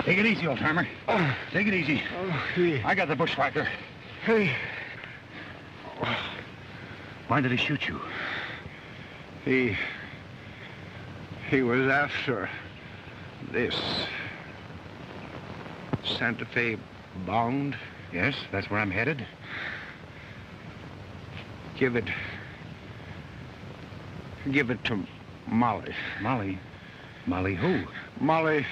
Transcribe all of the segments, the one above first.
Take it easy, old-timer. Take it easy. I got the bushwhacker. Hey. Why did he shoot you? He was after this Santa Fe bound. Yes, that's where I'm headed. Give it to Molly. Molly? Molly who? Molly,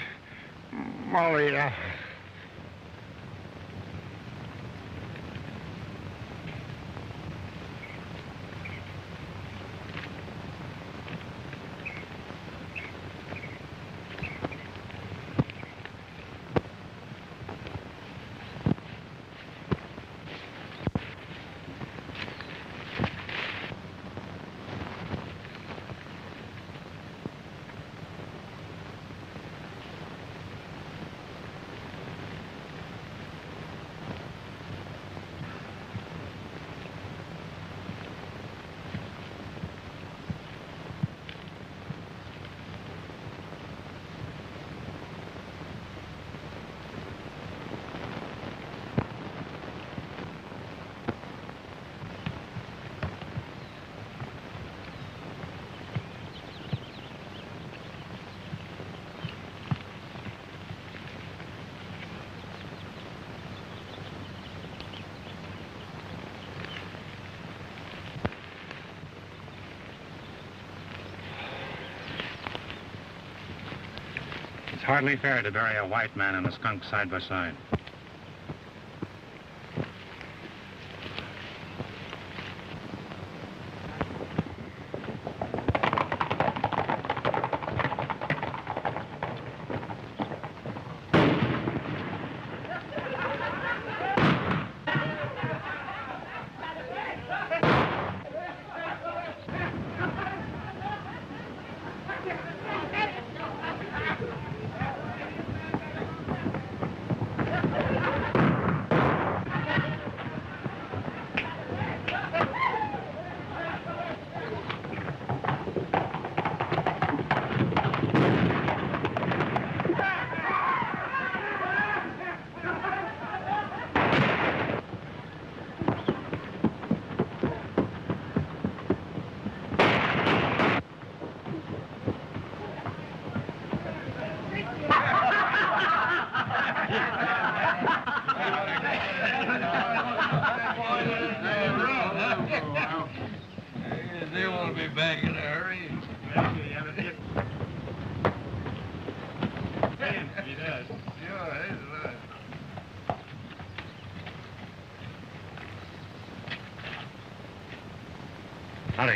It's hardly fair to bury a white man and a skunk side by side.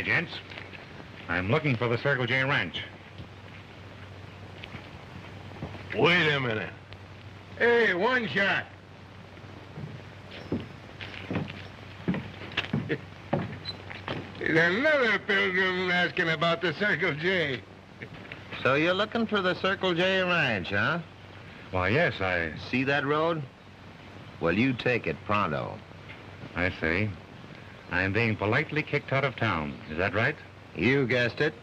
Howdy, gents. I'm looking for the Circle J Ranch. Wait a minute. Hey, one shot. There's another pilgrim asking about the Circle J. So you're looking for the Circle J Ranch, huh? Why, yes, I See that road? Well, you take it pronto. see. I'm being politely kicked out of town. Is that right? You guessed it.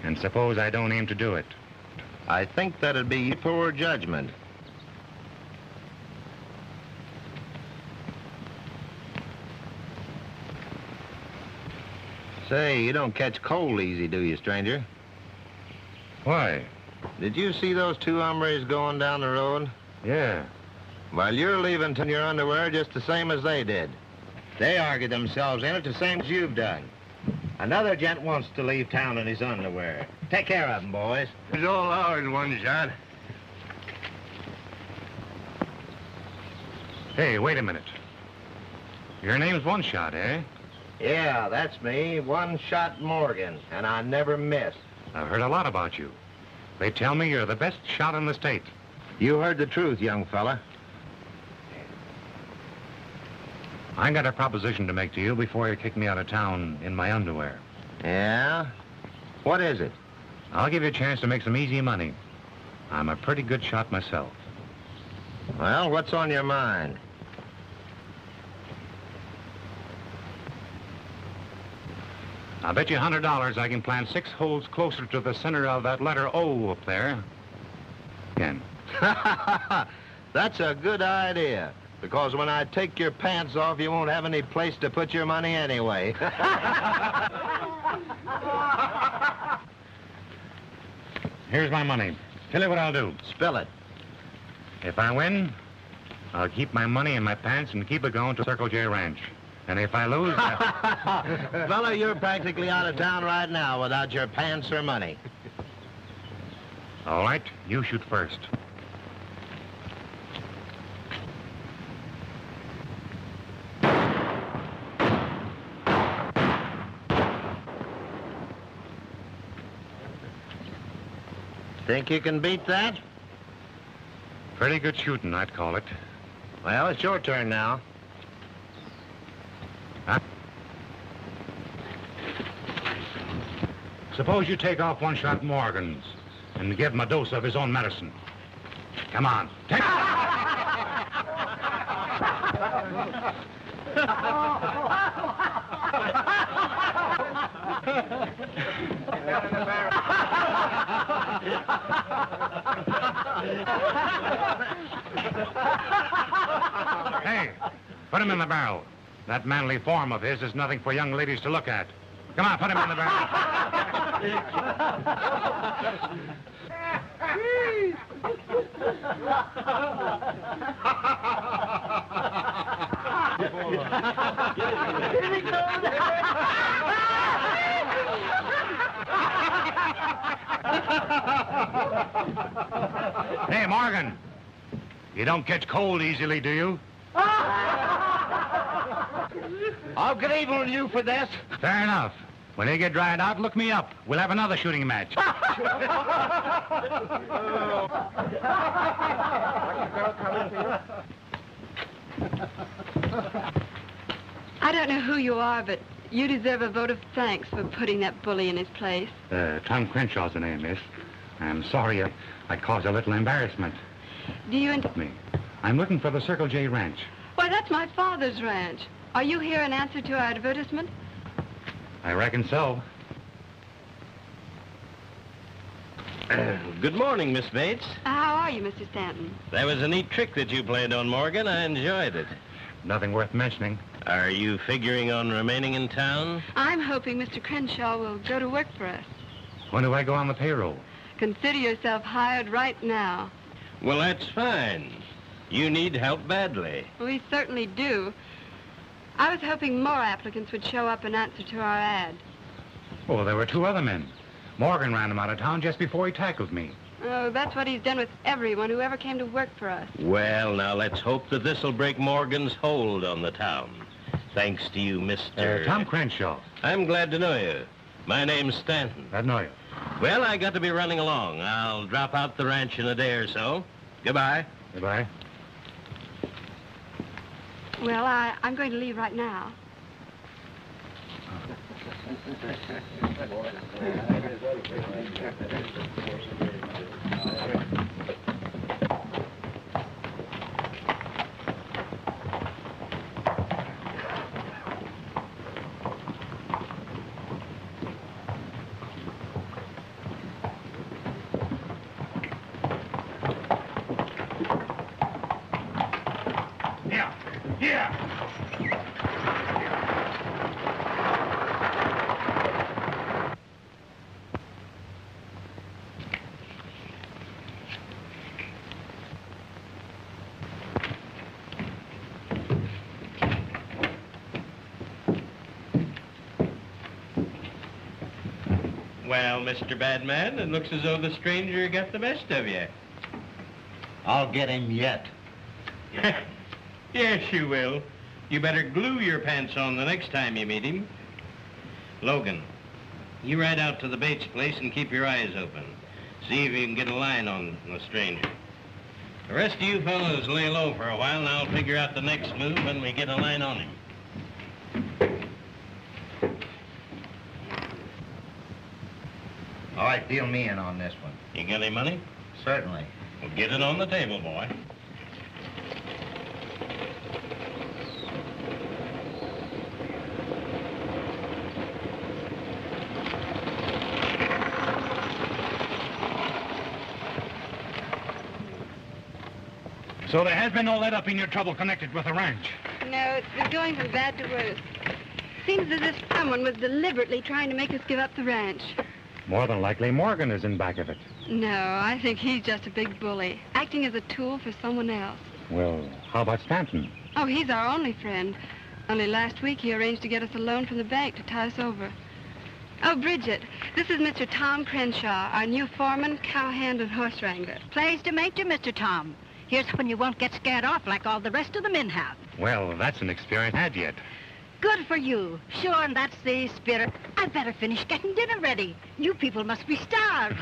And suppose I don't aim to do it. I think that'd be poor judgment. Say, you don't catch cold easy, do you, stranger? Why? Did you see those two hombres going down the road? Yeah. Well, you're leaving in your underwear just the same as they did. They argued themselves in it the same as you've done. Another gent wants to leave town in his underwear. Take care of him, boys. It's all ours, one shot. Hey, wait a minute. Your name's One Shot, eh? Yeah, that's me, One Shot Morgan, and I never miss. I've heard a lot about you. They tell me you're the best shot in the state. You heard the truth, young fella. I got a proposition to make to you before you kick me out of town in my underwear. Yeah? What is it? I'll give you a chance to make some easy money. I'm a pretty good shot myself. Well, what's on your mind? I'll bet you $100 I can plant 6 holes closer to the center of that letter O up there. Again. That's a good idea, because when I take your pants off, you won't have any place to put your money anyway. Here's my money. Tell you what I'll do. Spill it. If I win, I'll keep my money in my pants and keep it going to Circle J Ranch. And if I lose... Fella, you're practically out of town right now without your pants or money. All right, you shoot first. Think you can beat that? Pretty good shooting, I'd call it. Well, it's your turn now. Huh? Suppose you take off One Shot Morgan's and give him a dose of his own medicine. Come on, take it. Hey, put him in the barrel. That manly form of his is nothing for young ladies to look at. Come on, put him in the barrel. Hey, Morgan. You don't catch cold easily, do you? I'll get even with you for this. Fair enough. When you get dried out, look me up. We'll have another shooting match. I don't know who you are, but you deserve a vote of thanks for putting that bully in his place. Tom Crenshaw's the name, miss. I'm sorry I caused a little embarrassment. Do you... Me. I'm looking for the Circle J Ranch. Why, that's my father's ranch. Are you here in answer to our advertisement? I reckon so. Good morning, Miss Bates. How are you, Mr. Stanton? That was a neat trick that you played on Morgan. I enjoyed it. Nothing worth mentioning. Are you figuring on remaining in town? I'm hoping Mr. Crenshaw will go to work for us. When do I go on the payroll? Consider yourself hired right now. Well, that's fine. You need help badly. We certainly do. I was hoping more applicants would show up in answer to our ad. Oh, there were 2 other men. Morgan ran him out of town just before he tackled me. Oh, that's what he's done with everyone who ever came to work for us. Well, now let's hope that this will break Morgan's hold on the town. Thanks to you, Mr. Tom Crenshaw. I'm glad to know you. My name's Stanton. I know you. Well, I got to be running along. I'll drop out the ranch in a day or so. Goodbye. Goodbye. Well, I'm going to leave right now. Well, Mr. Badman, it looks as though the stranger got the best of you. I'll get him yet. Yes, you will. You better glue your pants on the next time you meet him. Logan, you ride out to the Bates place and keep your eyes open. See if you can get a line on the stranger. The rest of you fellows lay low for a while, and I'll figure out the next move when we get a line on him. All right, deal me in on this one. You got any money? Certainly. Well, get it on the table, boy. So there has been no let up in your trouble connected with the ranch. No, it's been going from bad to worse. Seems as if someone was deliberately trying to make us give up the ranch. More than likely, Morgan is in back of it. No, I think he's just a big bully, acting as a tool for someone else. Well, how about Stanton? Oh, he's our only friend. Only last week he arranged to get us a loan from the bank to tie us over. Oh, Bridget, this is Mr. Tom Crenshaw, our new foreman, cowhand, and horse wrangler. Pleased to meet you, Mr. Tom. Here's when you won't get scared off like all the rest of the men have. Well, that's an experience I had yet. Good for you. Sure, and that's the spirit. I'd better finish getting dinner ready. You people must be starved.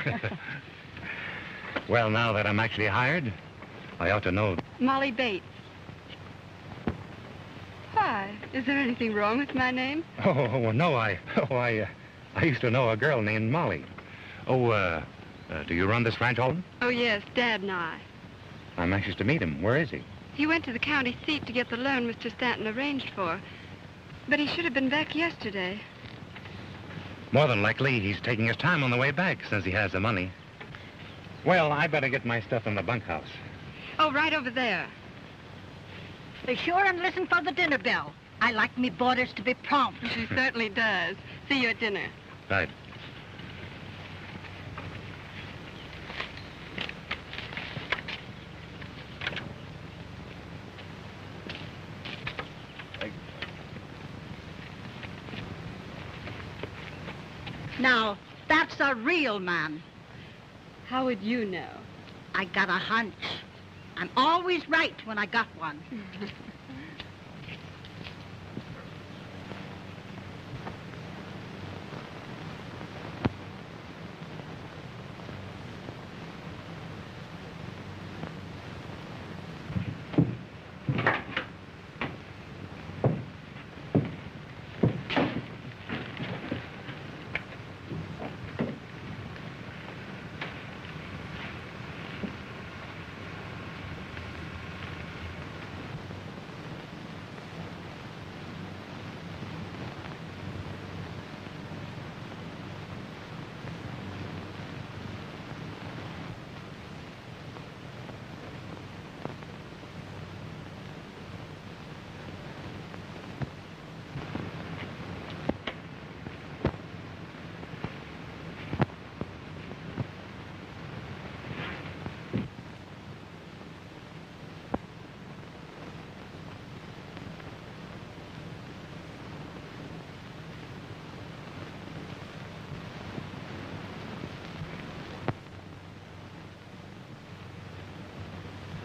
Well, now that I'm actually hired, I ought to know. Molly Bates. Why? Is there anything wrong with my name? Oh, no, I used to know a girl named Molly. Oh, do you run this ranch, Alden? Oh, yes, Dad and I. I'm anxious to meet him. Where is he? He went to the county seat to get the loan Mr. Stanton arranged for. But he should have been back yesterday. More than likely, he's taking his time on the way back since he has the money. Well, I better get my stuff in the bunkhouse. Oh, right over there. Be sure and listen for the dinner bell. I like me boarders to be prompt. She certainly does. See you at dinner. Right. Now, that's a real man. How would you know? I got a hunch. I'm always right when I got one.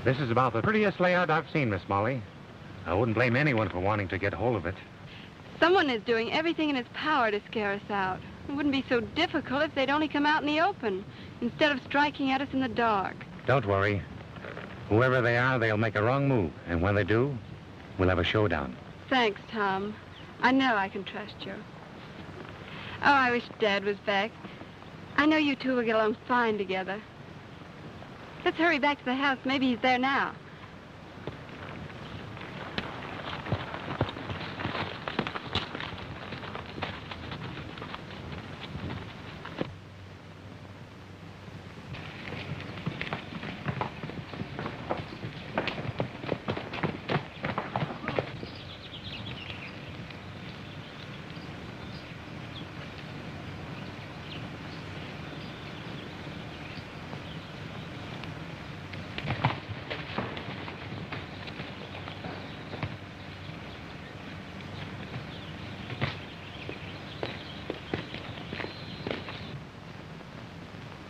This is about the prettiest layout I've seen, Miss Molly. I wouldn't blame anyone for wanting to get hold of it. Someone is doing everything in its power to scare us out. It wouldn't be so difficult if they'd only come out in the open, instead of striking at us in the dark. Don't worry. Whoever they are, they'll make a wrong move. And when they do, we'll have a showdown. Thanks, Tom. I know I can trust you. Oh, I wish Dad was back. I know you two will get along fine together. Let's hurry back to the house. Maybe he's there now.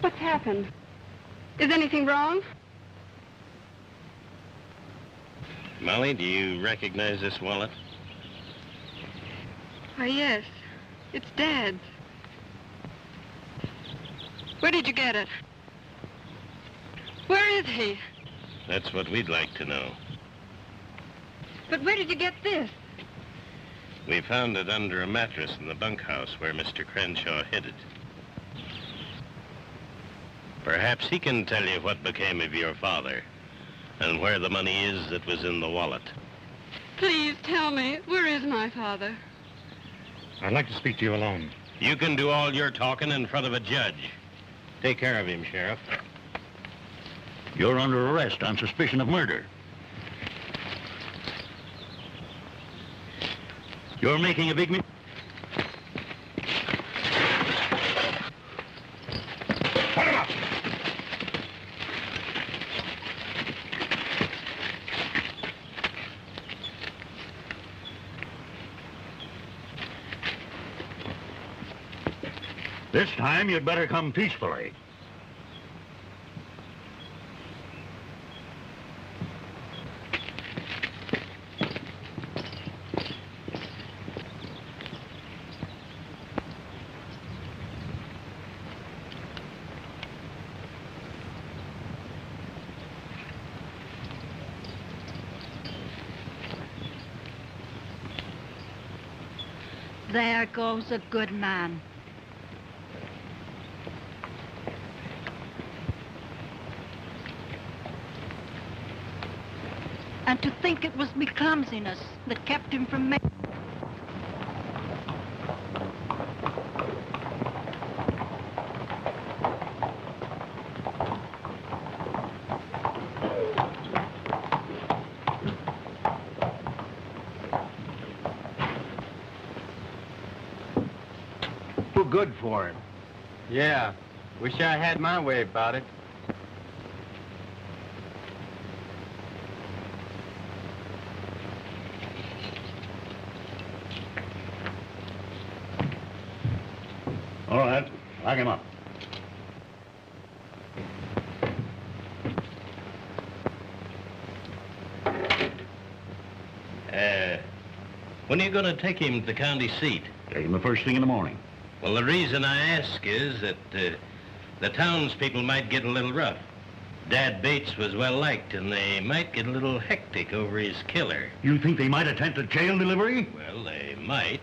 What's happened? Is anything wrong? Molly, do you recognize this wallet? Why, yes. It's Dad's. Where did you get it? Where is he? That's what we'd like to know. But where did you get this? We found it under a mattress in the bunkhouse where Mr. Crenshaw hid it. Perhaps he can tell you what became of your father and where the money is that was in the wallet. Please tell me, where is my father? I'd like to speak to you alone. You can do all your talking in front of a judge. Take care of him, Sheriff. You're under arrest on suspicion of murder. You're making a big mistake. Put him up! This time you'd better come peacefully. There goes a good man. And to think it was me clumsiness that kept him from making... Too good for him. Yeah. Wish I had my way about it. All right, lock him up. When are you going to take him to the county seat? Take him the first thing in the morning. Well, the reason I ask is that the townspeople might get a little rough. Dad Bates was well liked, and they might get a little hectic over his killer. You think they might attempt a jail delivery? Well, they might.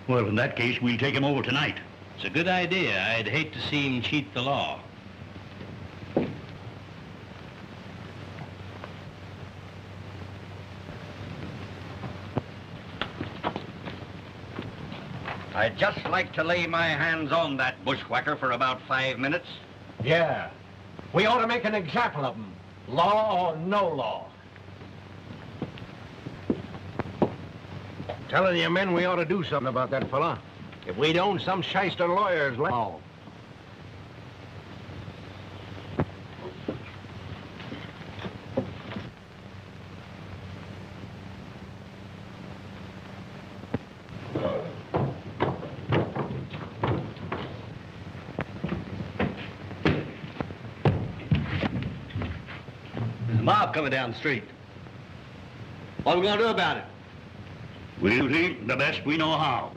Well, in that case, we'll take him over tonight. It's a good idea. I'd hate to see him cheat the law. I'd just like to lay my hands on that bushwhacker for about 5 minutes. Yeah. We ought to make an example of him. Law or no law. Telling you men we ought to do something about that fella. If we don't, some shyster lawyers will. Oh. There's a mob coming down the street. What are we going to do about it? We'll think the best we know how.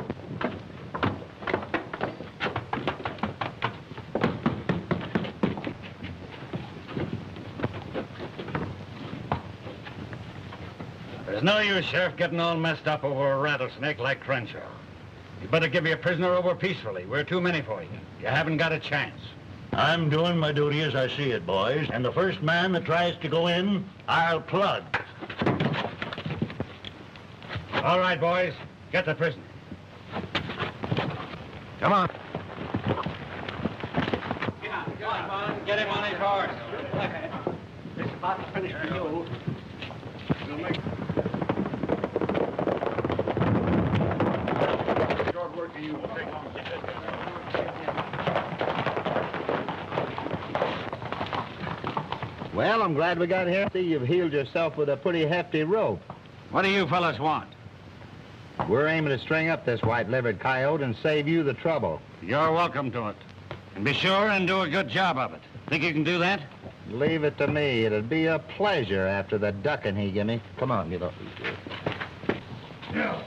There's no use, Sheriff, getting all messed up over a rattlesnake like Crenshaw. You better give your prisoner over peacefully. We're too many for you. You haven't got a chance. I'm doing my duty as I see it, boys. And the first man that tries to go in, I'll plug. All right, boys. Get the prisoner. Come on. Come on, get him on his horse. It's about to finish for you. Well, I'm glad we got here. See, you've healed yourself with a pretty hefty rope. What do you fellas want? We're aiming to string up this white-livered coyote and save you the trouble. You're welcome to it. And be sure and do a good job of it. Think you can do that? Leave it to me. It'll be a pleasure after the ducking he give me. Come on, get up. Yeah.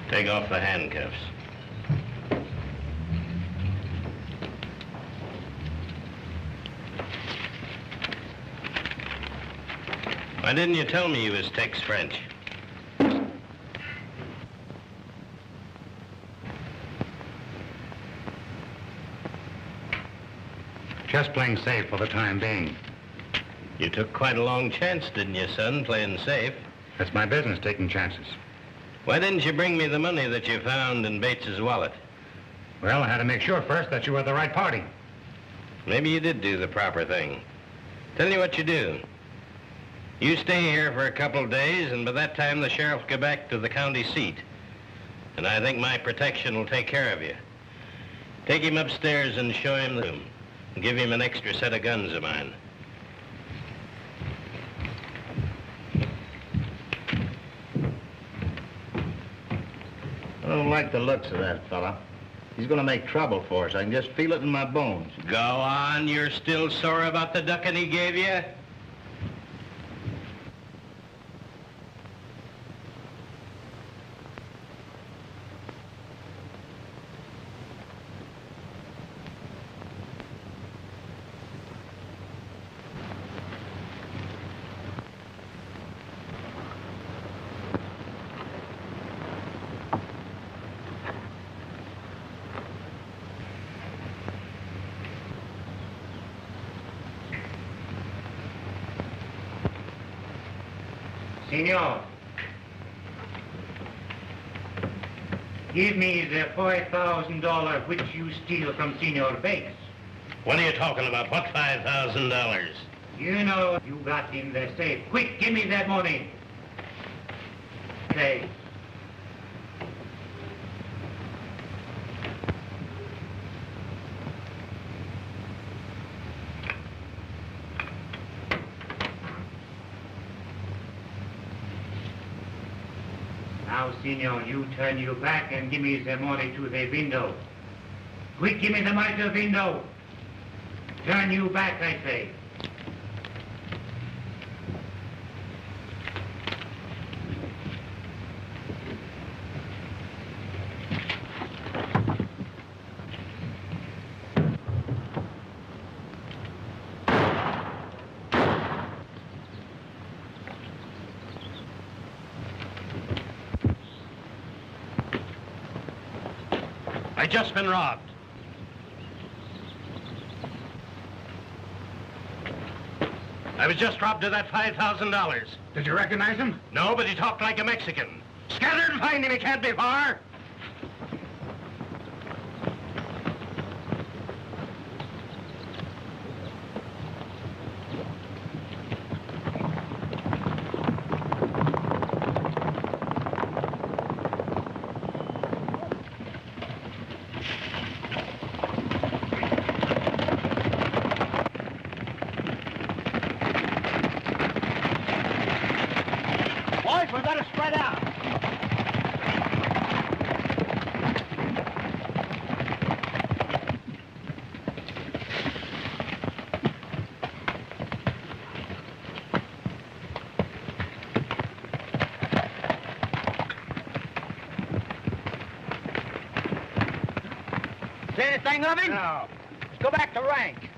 Take off the handcuffs. Why didn't you tell me you was Tex French? Just playing safe for the time being. You took quite a long chance, didn't you, son, playing safe? That's my business, taking chances. Why didn't you bring me the money that you found in Bates's wallet? Well, I had to make sure first that you were the right party. Maybe you did do the proper thing. Tell you what you do. You stay here for a couple of days, and by that time the sheriff will go back to the county seat. And I think my protection will take care of you. Take him upstairs and show him the room. And give him an extra set of guns of mine. I don't like the looks of that fella. He's going to make trouble for us. I can just feel it in my bones. Go on, you're still sore about the ducking he gave you? Senor, give me the $5,000 which you steal from Senor Bates. What are you talking about? What $5,000? You know you got in the safe. Quick, give me that money. Say. Now, senor, you turn your back and give me the money to the window. Quick, give me the money to the window. Turn you back, I say. I just been robbed. I was just robbed of that $5,000. Did you recognize him? No, but he talked like a Mexican. Scatter and find him, he can't be far. We better spread out. See anything of him? No. Let's go back to rank.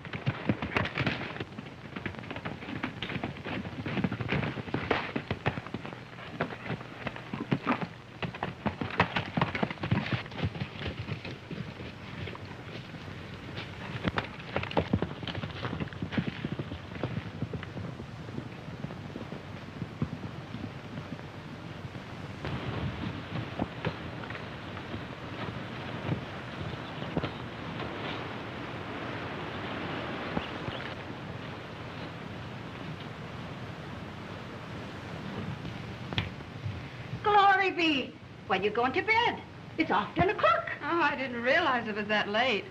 Glory be. When you going to bed? It's off 10 o'clock. Oh, I didn't realize it was that late.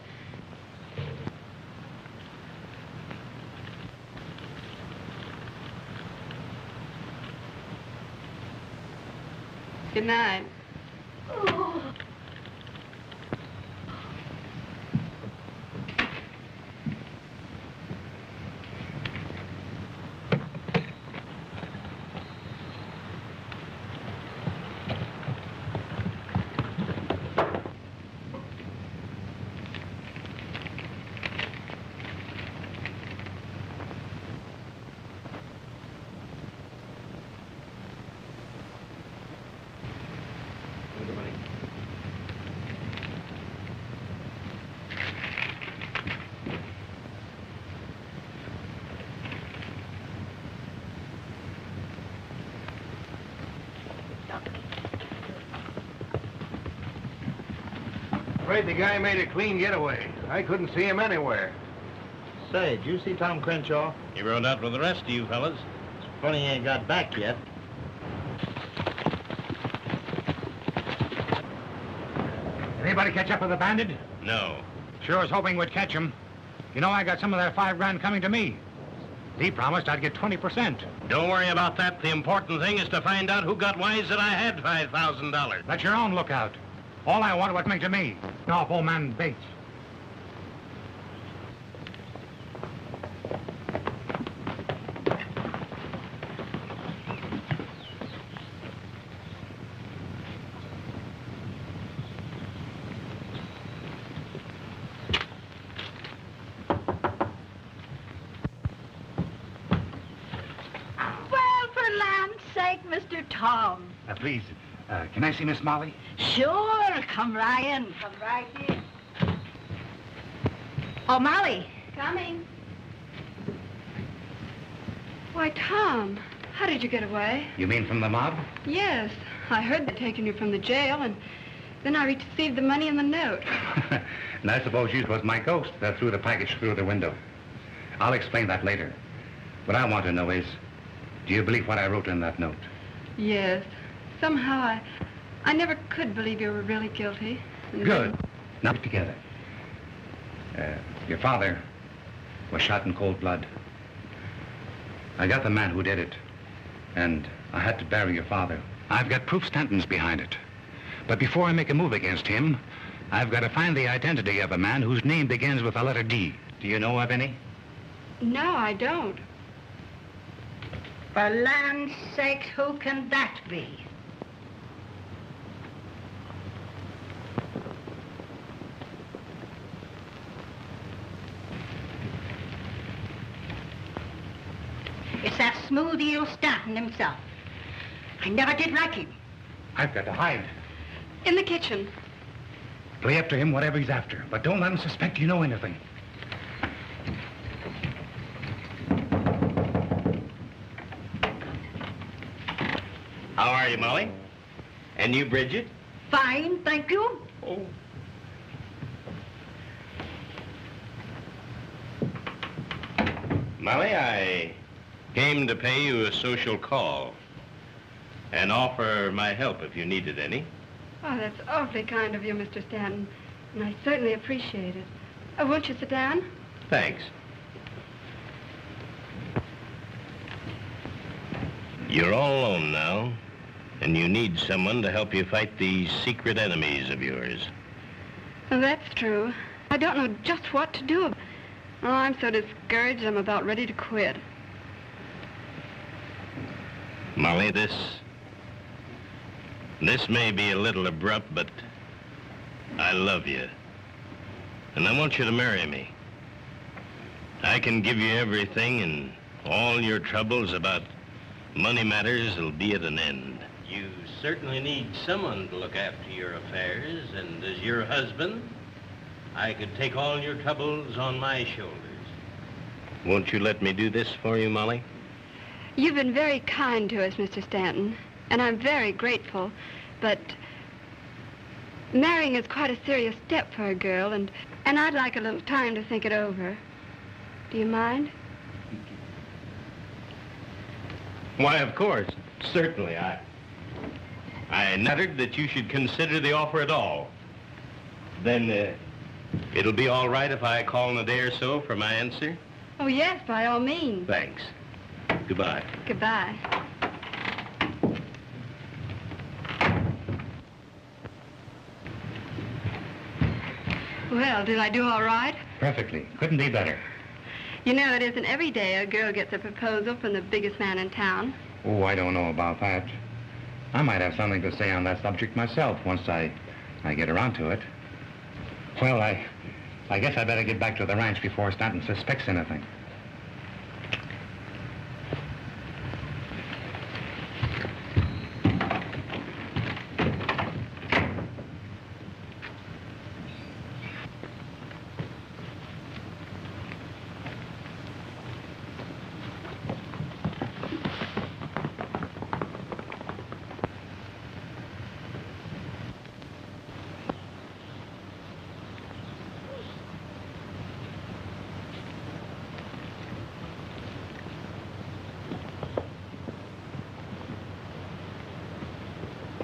Good night. Oh. Afraid the guy made a clean getaway. I couldn't see him anywhere. Say, did you see Tom Crenshaw? He rode out with the rest of you fellas. It's funny he ain't got back yet. Anybody catch up with the bandit? No. Sure was hoping we'd catch him. You know, I got some of that $5 coming to me. He promised I'd get 20%. Don't worry about that. The important thing is to find out who got wise that I had $5,000. That's your own lookout. All I wanted was coming to me. No, old man Bates. Well, for land's sake, Mr. Tom. Please, can I see Miss Molly? Sure, come right in. Come right in. Oh, Molly. Coming. Why, Tom, how did you get away? You mean from the mob? Yes, I heard they'd taken you from the jail, and then I received the money and the note. And I suppose you was my ghost that threw the package through the window. I'll explain that later. What I want to know is, do you believe what I wrote in that note? Yes. Somehow I never could believe you were really guilty. And Good. Now get together. Your father was shot in cold blood. I got the man who did it, and I had to bury your father I've got proof Stanton's behind it. But before I make a move against him, I've got to find the identity of a man whose name begins with the letter D. Do you know of any? No, I don't. For land's sake, who can that be? It's that smooth eel Stanton himself. I never did like him. I've got to hide. In the kitchen. Play up to him whatever he's after, but don't let him suspect you know anything. How are you, Molly? And you, Bridget? Fine, thank you. Oh. Molly, I came to pay you a social call and offer my help if you needed any. Oh, that's awfully kind of you, Mr. Stanton. And I certainly appreciate it. Oh, won't you sit down? Thanks. You're all alone now, and you need someone to help you fight these secret enemies of yours. Oh, that's true. I don't know just what to do. Oh, I'm so discouraged, I'm about ready to quit. Molly, this may be a little abrupt, but I love you. And I want you to marry me. I can give you everything, and all your troubles about money matters will be at an end. You certainly need someone to look after your affairs, and as your husband, I could take all your troubles on my shoulders. Won't you let me do this for you, Molly? You've been very kind to us, Mr. Stanton, and I'm very grateful, but marrying is quite a serious step for a girl, and I'd like a little time to think it over. Do you mind? Why, of course. Certainly. I nuttered that you should consider the offer at all. Then, it'll be all right if I call in a day or so for my answer? Oh, yes, by all means. Thanks. Goodbye. Goodbye. Well, did I do all right? Perfectly. Couldn't be better. You know, it isn't every day a girl gets a proposal from the biggest man in town. Oh, I don't know about that. I might have something to say on that subject myself once I get around to it. Well, I guess I better get back to the ranch before Stanton suspects anything.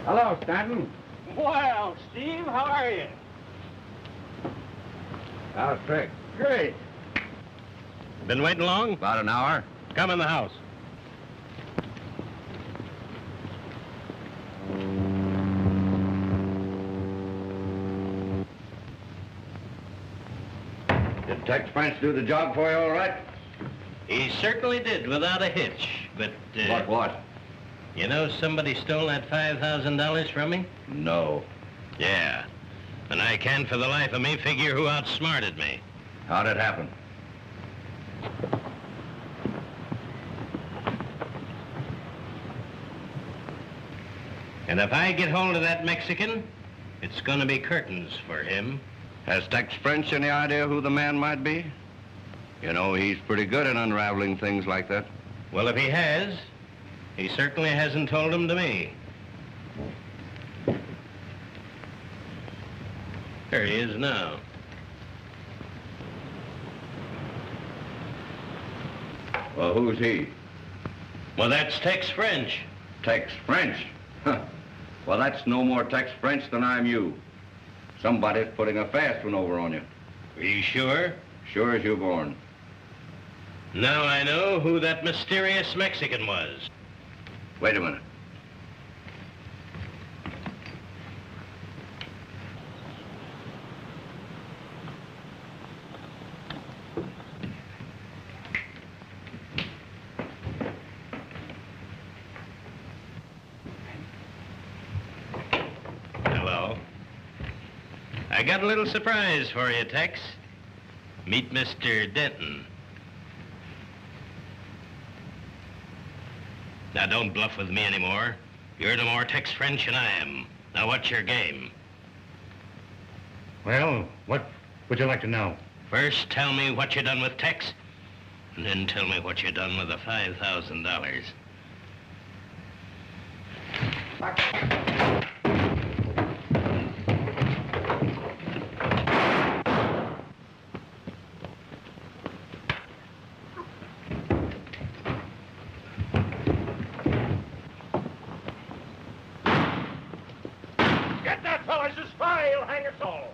Hello, Stanton. Well, Steve, how are you? How's Trick? Great. Been waiting long? About an hour. Come in the house. Did Tex French do the job for you all right? He certainly did, without a hitch. But, What? You know somebody stole that $5,000 from me? No. Yeah. And I can't for the life of me figure who outsmarted me. How'd it happen? And if I get hold of that Mexican, it's gonna be curtains for him. Has Tex French any idea who the man might be? You know, he's pretty good at unraveling things like that. Well, if he has, he certainly hasn't told them to me. There he is now. Well, who's he? Well, that's Tex French. Tex French? Huh. Well, that's no more Tex French than I'm you. Somebody's putting a fast one over on you. Are you sure? Sure as you're born. Now I know who that mysterious Mexican was. Wait a minute. I got a little surprise for you, Tex. Meet Mr. Denton. Now, don't bluff with me anymore. You're no more Tex French than I am. Now, what's your game? Well, what would you like to know? First, tell me what you done with Tex, and then tell me what you done with the $5,000. Get that fellow! He's a spy! He'll hang us all!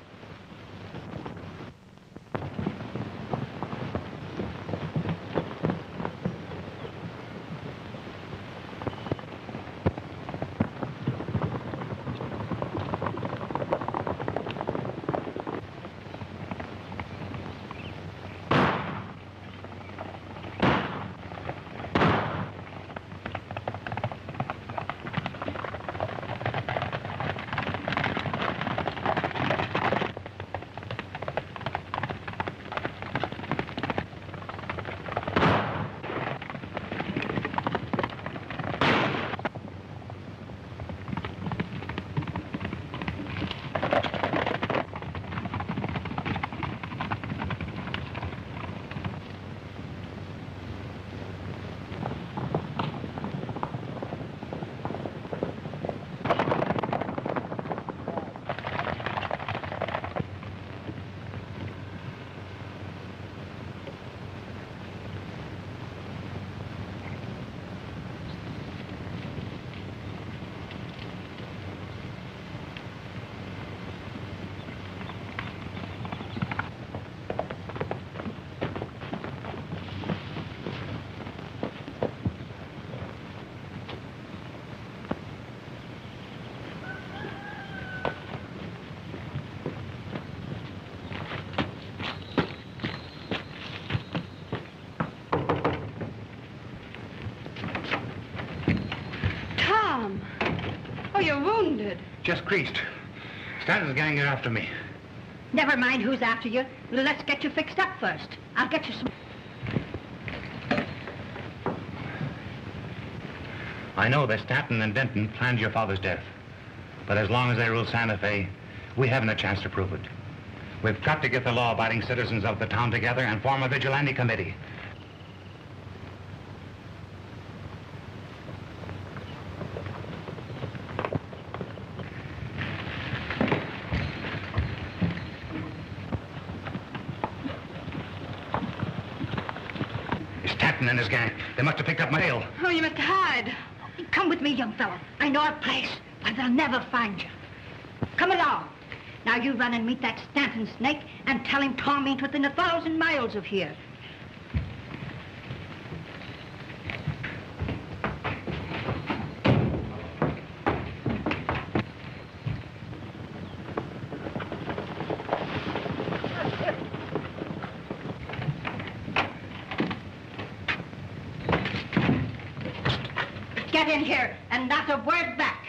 Oh, you're wounded. Just creased. Stanton's gang are after me. Never mind who's after you. Let's get you fixed up first. I'll get you some... I know that Stanton and Denton planned your father's death. But as long as they rule Santa Fe, we haven't a chance to prove it. We've got to get the law-abiding citizens of the town together and form a vigilante committee. Stanton and his gang. They must have picked up my mail. Oh, you must hide. Come with me, young fellow. I know a place where they'll never find you. Come along. Now you run and meet that Stanton snake and tell him Tom ain't within 1,000 miles of here. Get in here, and not a word back.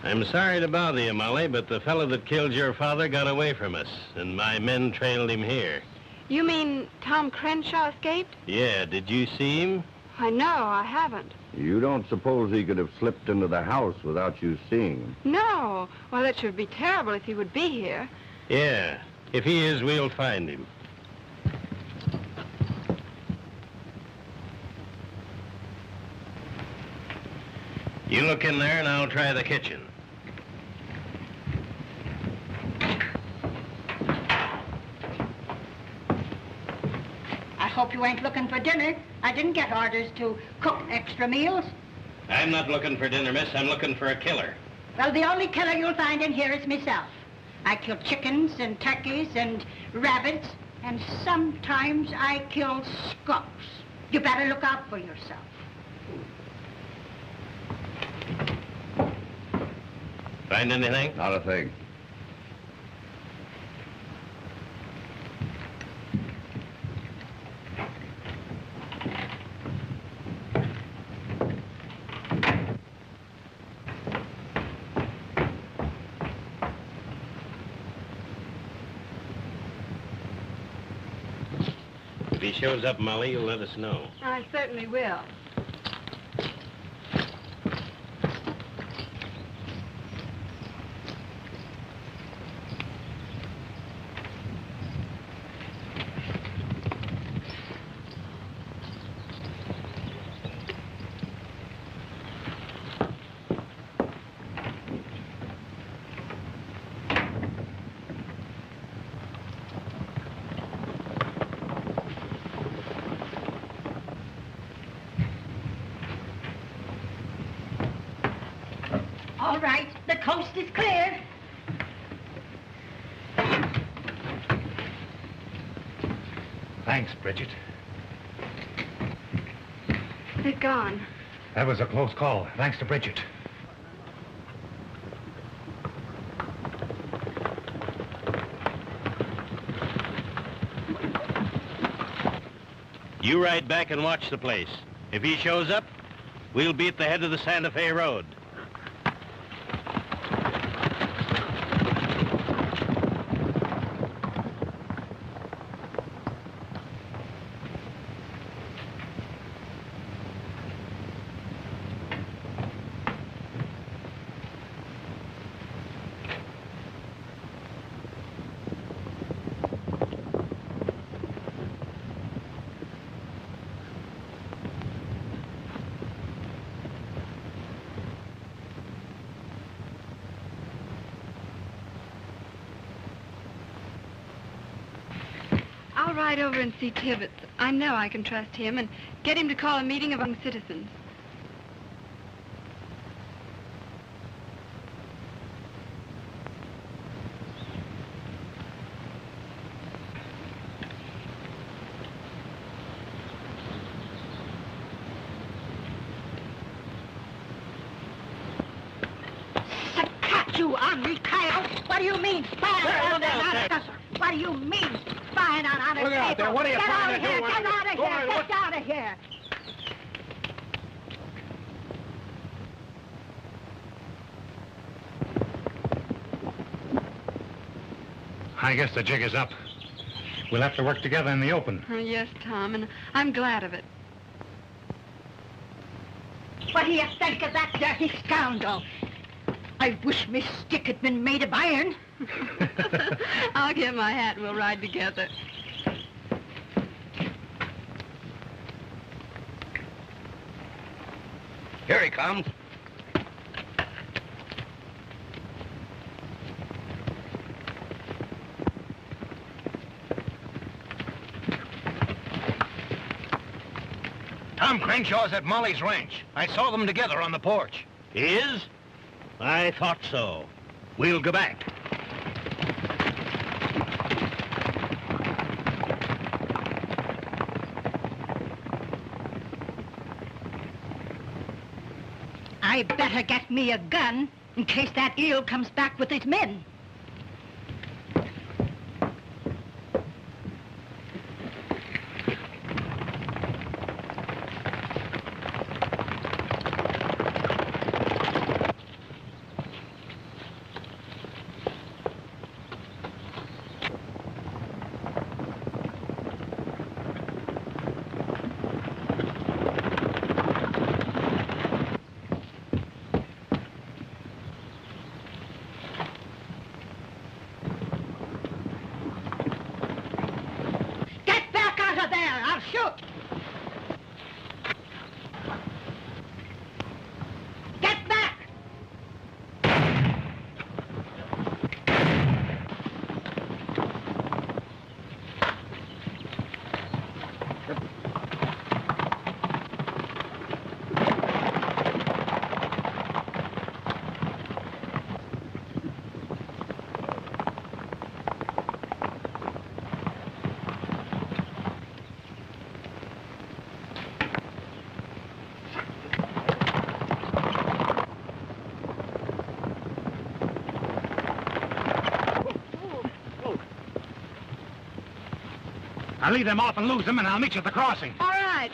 I'm sorry to bother you, Molly, but the fellow that killed your father got away from us, and my men trailed him here. You mean Tom Crenshaw escaped? Yeah, did you see him? I know, I haven't. You don't suppose he could have slipped into the house without you seeing him? No. Well, it should be terrible if he would be here. Yeah. If he is, we'll find him. You look in there, and I'll try the kitchen. I hope you ain't looking for dinner. I didn't get orders to cook extra meals. I'm not looking for dinner, miss. I'm looking for a killer. Well, the only killer you'll find in here is myself. I kill chickens and turkeys and rabbits, and sometimes I kill skunks. You better look out for yourself. Find anything? Not a thing. If he shows up, Molly, you'll let us know. I certainly will. All right, the coast is clear. Thanks, Bridget. They're gone. That was a close call. Thanks to Bridget. You ride back and watch the place. If he shows up, we'll be at the head of the Santa Fe Road. I'll ride over and see Tibbetts. I know I can trust him and get him to call a meeting among citizens. Cat, you ornery coyote! What do you mean, spying around that officer? What do you mean, spying on honest Look out people? there, what are you Get trying out to of do? here! What Get are out of you- here! Boy, what- Get out of here! I guess the jig is up. We'll have to work together in the open. Oh, yes, Tom, and I'm glad of it. What do you think of that dirty scoundrel? I wish my stick had been made of iron. I'll get my hat and we'll ride together. Here he comes. Tom Crenshaw's at Molly's ranch. I saw them together on the porch. He is? I thought so. We'll go back. I better get me a gun in case that eel comes back with his men. Get back out of there! I'll shoot! Get back! I'll lead them off and lose them, and I'll meet you at the crossing. All right.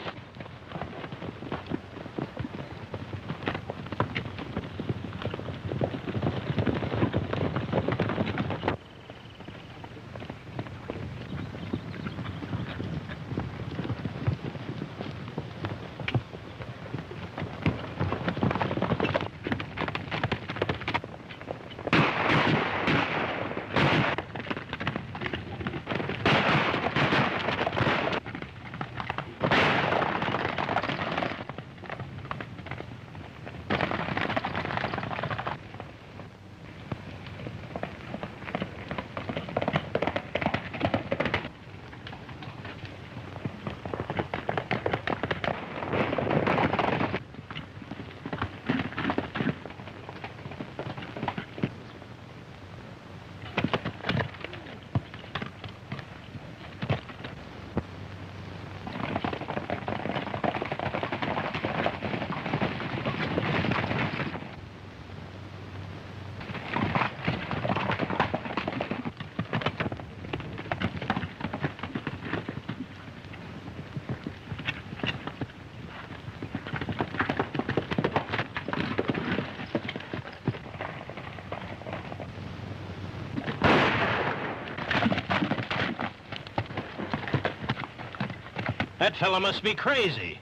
That fellow must be crazy.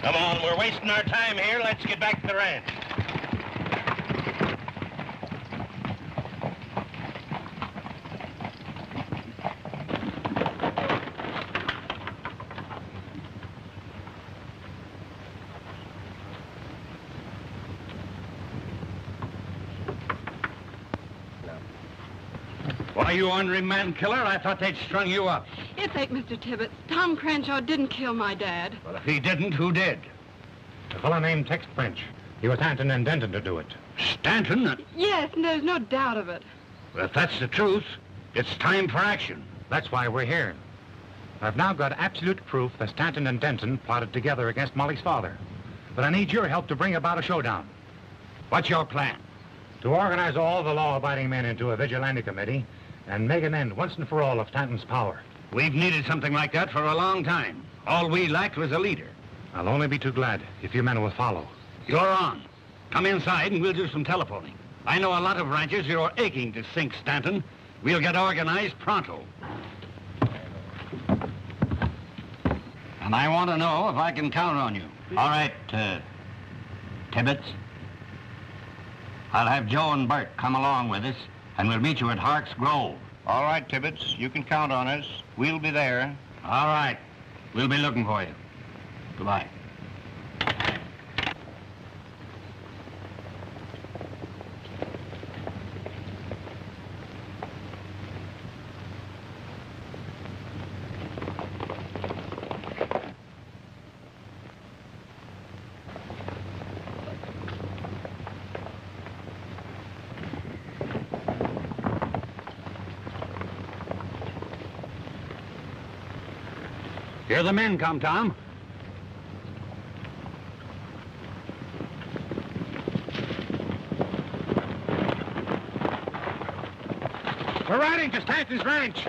Come on, we're wasting our time here. Let's get back to the ranch. Why, you ornery man-killer, I thought they'd strung you up. It's fake, Mr. Tibbetts. Tom Crenshaw didn't kill my dad. Well, if he didn't, who did? A fellow named Tex French. He was Stanton and Denton to do it. Stanton? Yes, and there's no doubt of it. Well, if that's the truth, it's time for action. That's why we're here. I've now got absolute proof that Stanton and Denton plotted together against Molly's father. But I need your help to bring about a showdown. What's your plan? To organize all the law-abiding men into a vigilante committee and make an end once and for all of Stanton's power. We've needed something like that for a long time. All we lacked was a leader. I'll only be too glad if you men will follow. You're on. Come inside and we'll do some telephoning. I know a lot of ranchers who are aching to sink Stanton. We'll get organized pronto. And I want to know if I can count on you. All right, Tibbetts. I'll have Joe and Bert come along with us, and we'll meet you at Hark's Grove. All right, Tibbetts, you can count on us. We'll be there. All right. We'll be looking for you. Goodbye. Here the men come, Tom. We're riding to Stanton's ranch.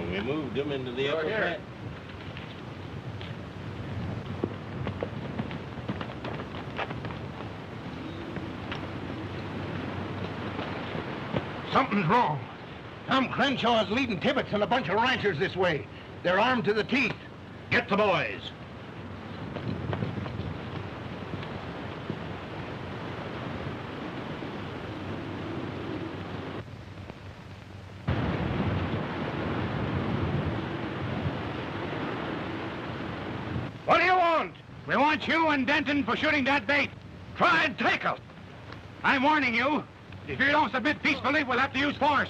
We moved them into the upper pit. Something's wrong. Tom Crenshaw is leading Tibbetts and a bunch of ranchers this way. They're armed to the teeth. Get the boys. What do you want? We want you and Denton for shooting that bait. Try and take us. I'm warning you. If you don't submit peacefully, we'll have to use force.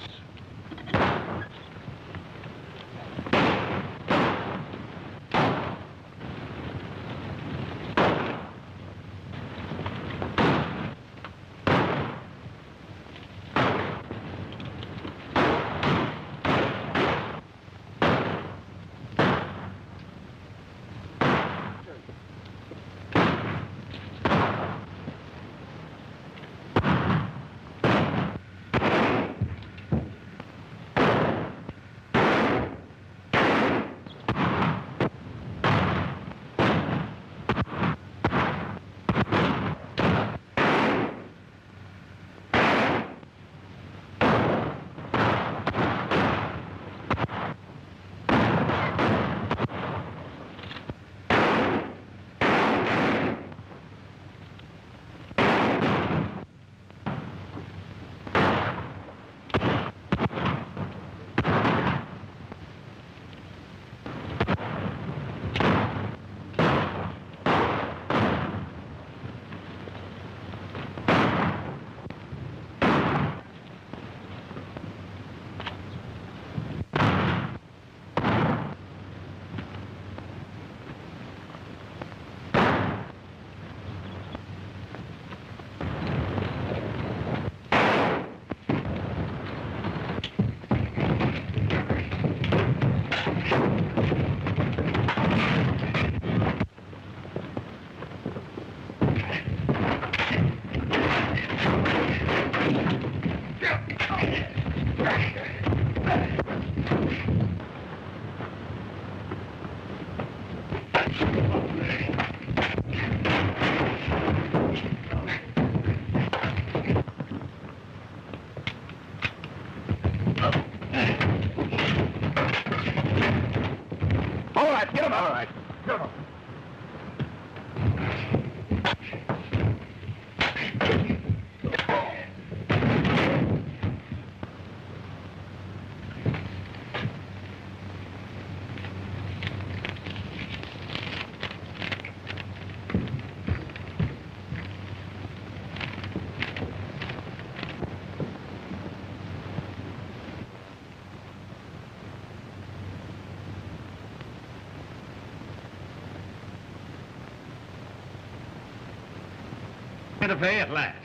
to pay at last.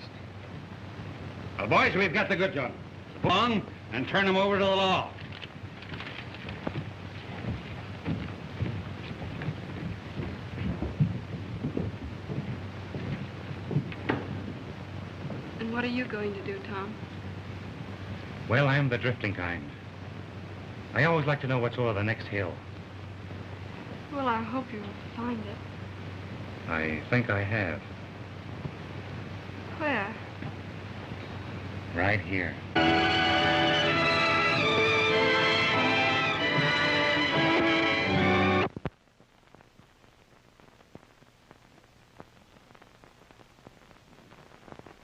Well, boys, we've got the goods on. Pull on and turn them over to the law. And what are you going to do, Tom? Well, I'm the drifting kind. I always like to know what's over the next hill. Well, I hope you will find it. I think I have. Where? Right here.